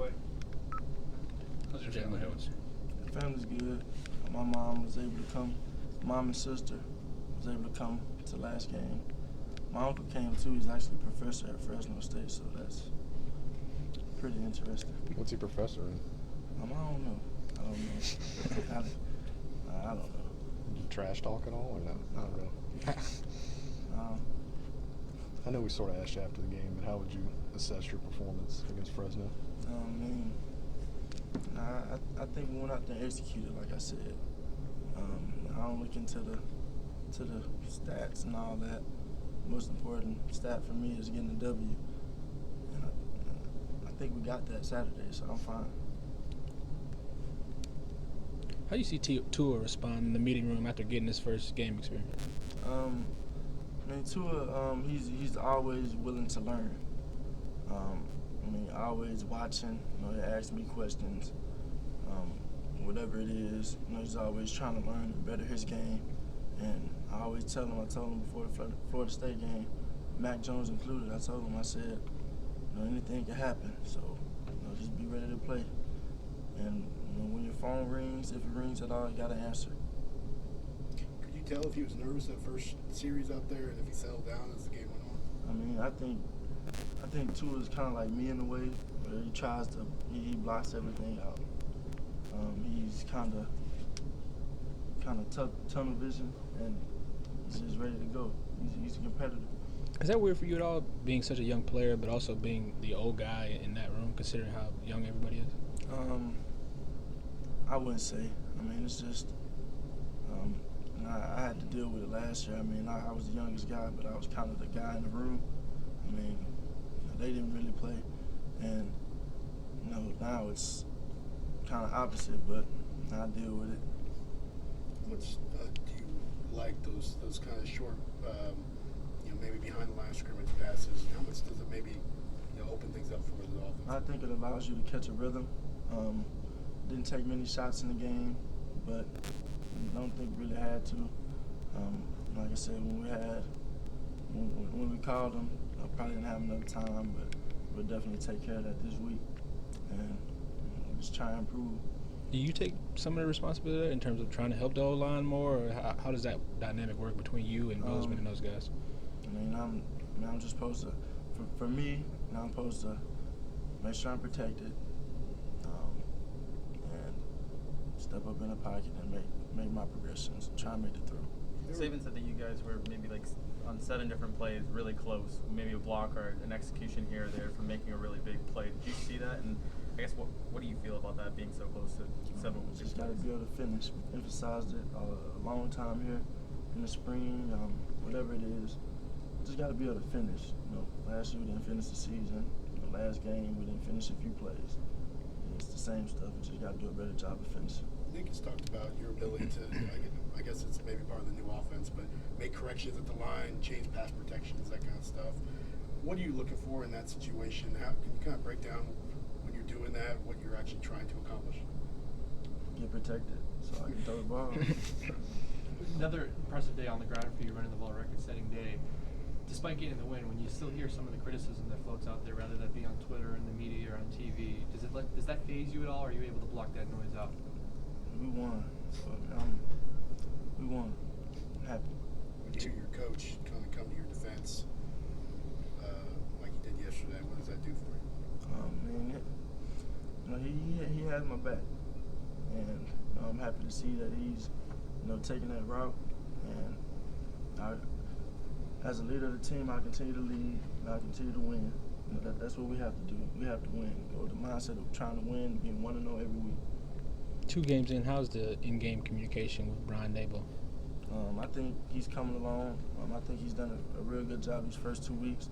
away. How's your Jalen Hurts? The family's good. My mom was able to come. Mom and sister was able to come to the last game. My uncle came too. He's actually a professor at Fresno State, so that's pretty interesting. What's he professor in? I don't know. I don't know. Did you trash talk at all or no? Not really. I know we sort of asked you after the game, but how would you assess your performance against Fresno? I think we went out there and executed, like I said. I don't look into the stats and all that. Most important stat for me is getting the W. And I think we got that Saturday, so I'm fine. How do you see Tua respond in the meeting room after getting his first game experience? Tua, he's always willing to learn. Always watching. He asks me questions. Whatever it is, he's always trying to learn and better his game. And I always tell him. I told him before the Florida State game, Mac Jones included. I told him, I said, anything can happen. So, just be ready to play. And when your phone rings, if it rings at all, you got to answer. Could you tell if he was nervous that first series out there and if he settled down as the game went on? I think Tua is kind of like me in a way, where he tries to, he blocks everything out. He's kind of tunnel vision, and he's just ready to go. He's a competitor. Is that weird for you at all, being such a young player, but also being the old guy in that room, considering how young everybody is? I wouldn't say. It's just I had to deal with it last year. I was the youngest guy, but I was kind of the guy in the room. They didn't really play, and now it's kind of opposite, but I deal with it. Much do you like those kind of short, maybe behind the line of scrimmage passes? How much does it maybe open things up for the offense? I think it allows you to catch a rhythm. Didn't take many shots in the game, but I don't think really had to. Like I said, when we called them, I probably didn't have enough time, but we'll definitely take care of that this week and just try and improve. Do you take some of the responsibility in terms of trying to help the O-line more, or how does that dynamic work between you and Bozeman and those guys? I'm just supposed to, for me, I'm supposed to make sure I'm protected, and step up in the pocket and make my progressions and try and make it through. Saban said that you guys were maybe on 7 different plays really close, maybe a block or an execution here or there from making a really big play. Did you see that? And I guess what do you feel about that being so close to 7 plays? Just got to be able to finish. Emphasized it a long time here in the spring, whatever it is. Just got to be able to finish. Last year we didn't finish the season. Last game we didn't finish a few plays. It's the same stuff. We just got to do a better job of finishing. Nick has talked about your ability to, I guess it's maybe part of the new offense, but make corrections at the line, change pass protections, that kind of stuff. What are you looking for in that situation? How can you kind of break down when you're doing that, what you're actually trying to accomplish? Get protected so I can throw the ball. Another impressive day on the ground for you, running the ball, record-setting day. Despite getting the win, when you still hear some of the criticism that floats out there, whether that be on Twitter, in the media, or on TV, does that faze you at all, or are you able to block that noise out? We won. So, we won. I'm happy. When you hear your coach kind of come to your defense like he did yesterday, what does that do for you? He has my back, and I'm happy to see that he's taking that route. And as a leader of the team, I continue to lead. I continue to win. That's what we have to do. We have to win. Go with the mindset of trying to win, being 1-0 every week. 2 games in, how's the in-game communication with Brian Daboll? I think he's coming along. I think he's done a real good job these first 2 weeks.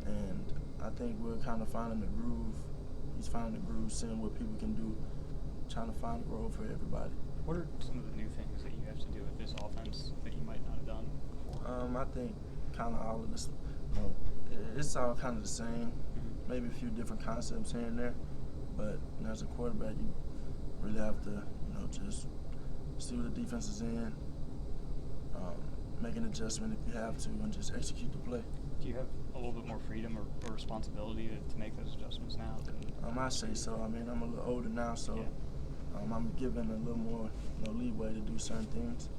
And I think we're kind of finding the groove. He's finding the groove, seeing what people can do, trying to find a role for everybody. What are some of the new things that you have to do with this offense that you might not have done before? I think kind of all of this, it's all kind of the same. Maybe a few different concepts here and there. But as a quarterback, you really have to, just see what the defense is in, make an adjustment if you have to, and just execute the play. Do you have a little bit more freedom or responsibility to make those adjustments now? my say so. I mean, I'm a little older now, so I'm given a little more leeway to do certain things.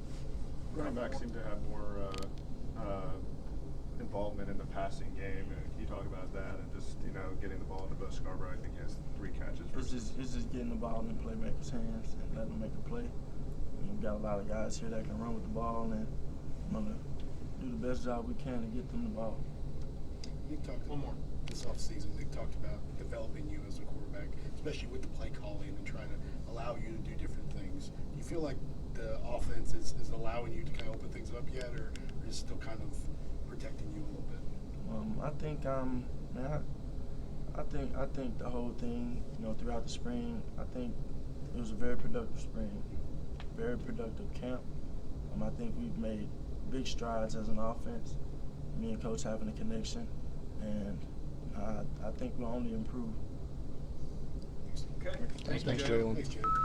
Running backs seem to have more involvement in the passing game. Can you talk about that and just getting the ball to Bo Scarborough? I think he has 3 catches. It's just getting the ball in the playmaker's hands and letting them make a play. We've got a lot of guys here that can run with the ball, and we're gonna do the best job we can to get them the ball. Nick talked one more this offseason. Nick talked about developing you as a quarterback, especially with the play calling and trying to allow you to do different things. Do you feel like the offense is allowing you to kind of open things up yet, or is it still kind of protecting you a little bit? I think I think the whole thing, throughout the spring, I think it was a very productive spring, very productive camp. I think we've made big strides as an offense. Me and Coach having a connection, and I think we'll only improve. Okay. Thanks, Jalen. Thanks, Jalen.